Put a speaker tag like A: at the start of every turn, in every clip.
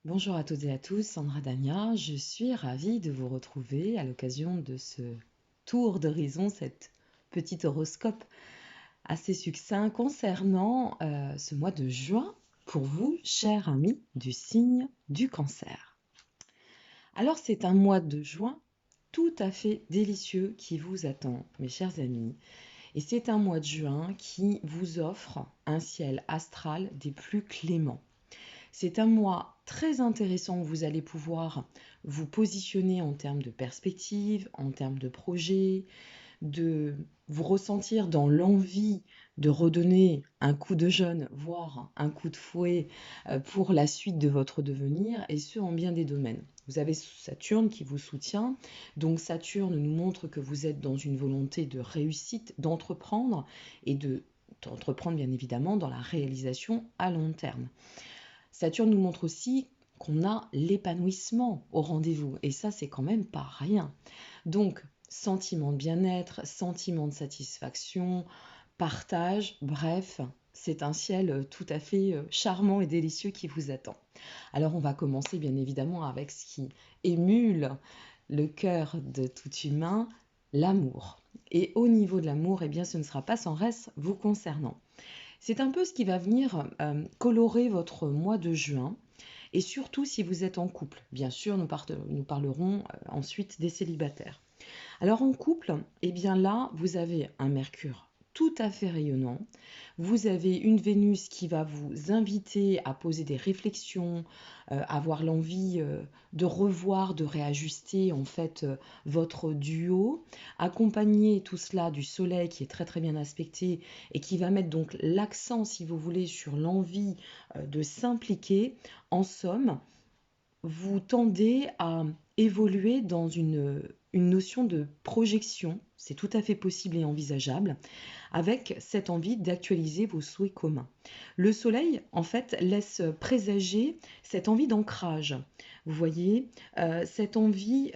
A: Bonjour à toutes et à tous, Sandra Dania, je suis ravie de vous retrouver à l'occasion de ce tour d'horizon, cet petit horoscope assez succinct concernant ce mois de juin pour vous, chers amis du signe du cancer. Alors c'est un mois de juin tout à fait délicieux qui vous attend, mes chers amis, et c'est un mois de juin qui vous offre un ciel astral des plus cléments. C'est un mois très intéressant où vous allez pouvoir vous positionner en termes de perspective, en termes de projet, de vous ressentir dans l'envie de redonner un coup de jeune, voire un coup de fouet pour la suite de votre devenir, et ce en bien des domaines. Vous avez Saturne qui vous soutient, donc Saturne nous montre que vous êtes dans une volonté de réussite, d'entreprendre, et d'entreprendre bien évidemment dans la réalisation à long terme. Saturne nous montre aussi qu'on a l'épanouissement au rendez-vous. Et ça, c'est quand même pas rien. Donc, sentiment de bien-être, sentiment de satisfaction, partage, bref, c'est un ciel tout à fait charmant et délicieux qui vous attend. Alors, on va commencer bien évidemment avec ce qui émule le cœur de tout humain, l'amour. Et au niveau de l'amour, eh bien, ce ne sera pas sans reste vous concernant. C'est un peu ce qui va venir colorer votre mois de juin, et surtout si vous êtes en couple. Bien sûr, nous parlerons ensuite des célibataires. Alors en couple, eh bien là, vous avez un Mercure tout à fait rayonnant. Vous avez une Vénus qui va vous inviter à poser des réflexions, avoir l'envie de revoir, de réajuster en fait votre duo, accompagner tout cela du Soleil qui est très très bien aspecté et qui va mettre donc l'accent, si vous voulez, sur l'envie de s'impliquer. En somme, vous tendez à évoluer dans une notion de projection, c'est tout à fait possible et envisageable, avec cette envie d'actualiser vos souhaits communs. Le soleil, en fait, laisse présager cette envie d'ancrage. Vous voyez, cette envie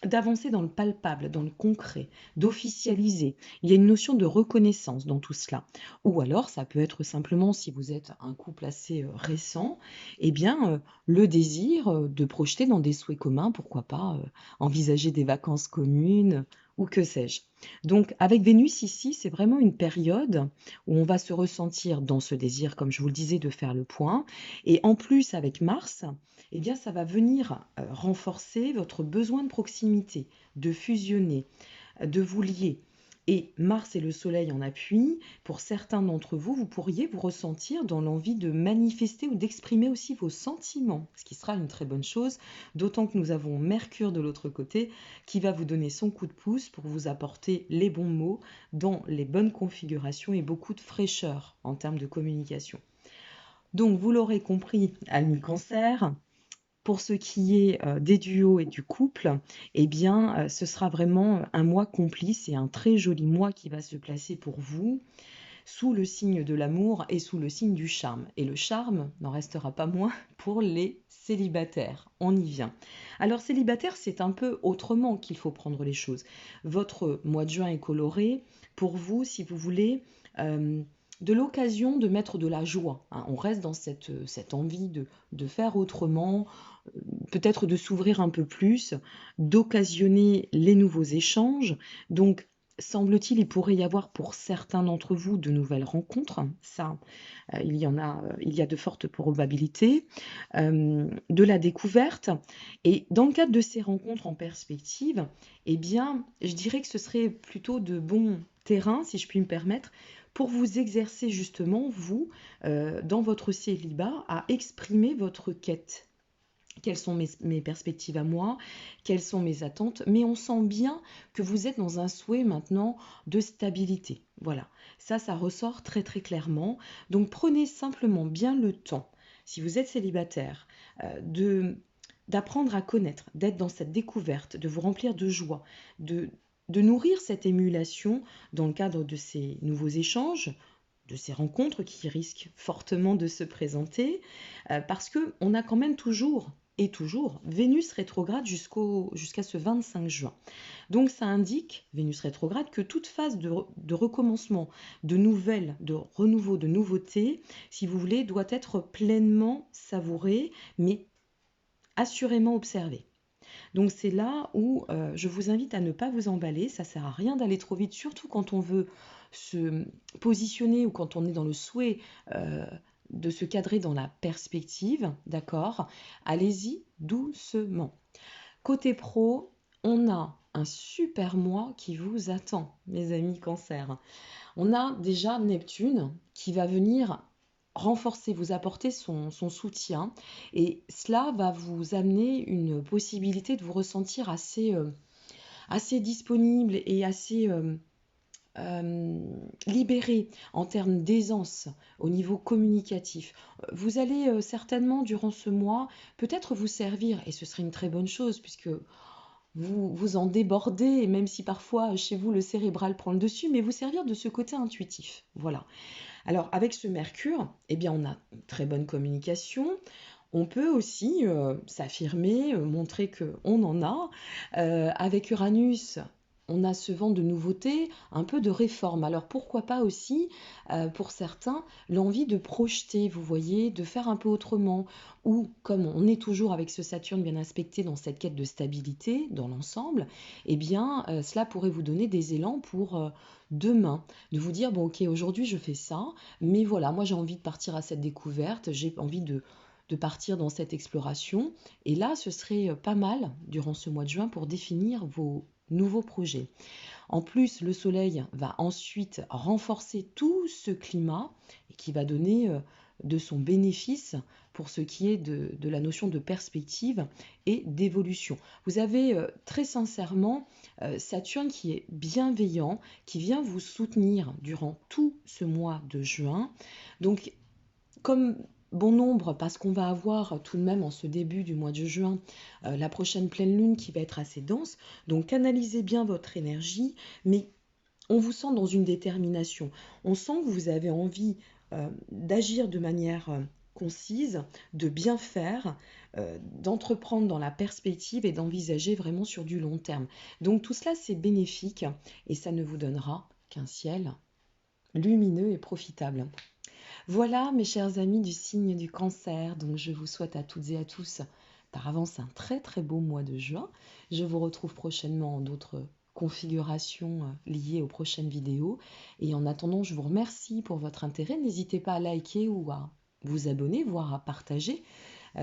A: d'avancer dans le palpable, dans le concret, d'officialiser. Il y a une notion de reconnaissance dans tout cela. Ou alors, ça peut être simplement, si vous êtes un couple assez récent, eh bien, le désir de projeter dans des souhaits communs, pourquoi pas envisager des vacances communes, ou que sais-je. Donc, avec Vénus ici, c'est vraiment une période où on va se ressentir dans ce désir, comme je vous le disais, de faire le point. Et en plus, avec Mars, eh bien, ça va venir renforcer votre besoin de proximité, de fusionner, de vous lier. Et Mars et le Soleil en appui, pour certains d'entre vous, vous pourriez vous ressentir dans l'envie de manifester ou d'exprimer aussi vos sentiments, ce qui sera une très bonne chose, d'autant que nous avons Mercure de l'autre côté qui va vous donner son coup de pouce pour vous apporter les bons mots dans les bonnes configurations et beaucoup de fraîcheur en termes de communication. Donc, vous l'aurez compris, amis cancer, pour ce qui est des duos et du couple, eh bien, ce sera vraiment un mois complice et un très joli mois qui va se placer pour vous sous le signe de l'amour et sous le signe du charme. Et le charme n'en restera pas moins pour les célibataires. On y vient. Alors, célibataire, c'est un peu autrement qu'il faut prendre les choses. Votre mois de juin est coloré pour vous, si vous voulez. De l'occasion de mettre de la joie. Hein. On reste dans cette envie de faire autrement, peut-être de s'ouvrir un peu plus, d'occasionner les nouveaux échanges. Donc, semble-t-il, il pourrait y avoir pour certains d'entre vous de nouvelles rencontres. Ça, il y a de fortes probabilités. De la découverte. Et dans le cadre de ces rencontres en perspective, eh bien, je dirais que ce serait plutôt de bons terrains, si je puis me permettre, pour vous exercer justement, vous, dans votre célibat, à exprimer votre quête. Quelles sont mes perspectives à moi, quelles sont mes attentes, mais on sent bien que vous êtes dans un souhait maintenant de stabilité. Voilà, ça ressort très très clairement. Donc prenez simplement bien le temps, si vous êtes célibataire, de d'apprendre à connaître, d'être dans cette découverte, de vous remplir de joie, de nourrir cette émulation dans le cadre de ces nouveaux échanges, de ces rencontres qui risquent fortement de se présenter, parce qu'on a quand même toujours et toujours Vénus rétrograde jusqu'à ce 25 juin. Donc ça indique, Vénus rétrograde, que toute phase de recommencement, de nouvelles, de renouveau, de nouveautés, si vous voulez, doit être pleinement savourée, mais assurément observer. Donc c'est là où je vous invite à ne pas vous emballer, ça sert à rien d'aller trop vite, surtout quand on veut se positionner ou quand on est dans le souhait de se cadrer dans la perspective, d'accord? Allez-y doucement. Côté pro, on a un super mois qui vous attend, mes amis Cancer. On a déjà Neptune qui va venir renforcer, vous apporter son soutien et cela va vous amener une possibilité de vous ressentir assez disponible et assez libéré en termes d'aisance au niveau communicatif. Vous allez certainement durant ce mois peut-être vous servir, et ce serait une très bonne chose puisque vous en débordez, même si parfois chez vous le cérébral prend le dessus, mais vous servir de ce côté intuitif. Voilà. Alors avec ce Mercure, eh bien on a une très bonne communication. On peut aussi s'affirmer, montrer qu'on en a. Avec Uranus, on a ce vent de nouveauté, un peu de réforme. Alors pourquoi pas aussi, pour certains, l'envie de projeter, vous voyez, de faire un peu autrement. Ou comme on est toujours avec ce Saturne bien aspecté dans cette quête de stabilité dans l'ensemble, eh bien cela pourrait vous donner des élans pour demain. De vous dire, bon ok, aujourd'hui je fais ça, mais voilà, moi j'ai envie de partir à cette découverte, j'ai envie de partir dans cette exploration. Et là, ce serait pas mal, durant ce mois de juin, pour définir vos nouveaux projets. En plus, le Soleil va ensuite renforcer tout ce climat et qui va donner de son bénéfice pour ce qui est de la notion de perspective et d'évolution. Vous avez très sincèrement Saturne qui est bienveillant, qui vient vous soutenir durant tout ce mois de juin. Donc, comme bon nombre, parce qu'on va avoir tout de même en ce début du mois de juin la prochaine pleine lune qui va être assez dense, donc canalisez bien votre énergie, mais on vous sent dans une détermination. On sent que vous avez envie d'agir de manière concise, de bien faire, d'entreprendre dans la perspective et d'envisager vraiment sur du long terme. Donc tout cela, c'est bénéfique et ça ne vous donnera qu'un ciel lumineux et profitable. Voilà, mes chers amis du signe du Cancer, donc je vous souhaite à toutes et à tous par avance un très très beau mois de juin. Je vous retrouve prochainement en d'autres configurations liées aux prochaines vidéos. Et en attendant, je vous remercie pour votre intérêt. N'hésitez pas à liker ou à vous abonner, voire à partager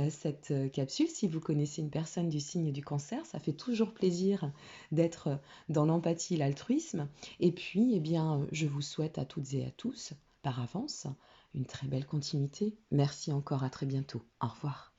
A: cette capsule si vous connaissez une personne du signe du Cancer. Ça fait toujours plaisir d'être dans l'empathie et l'altruisme. Et puis, eh bien, je vous souhaite à toutes et à tous, par avance, une très belle continuité. Merci encore, à très bientôt. Au revoir.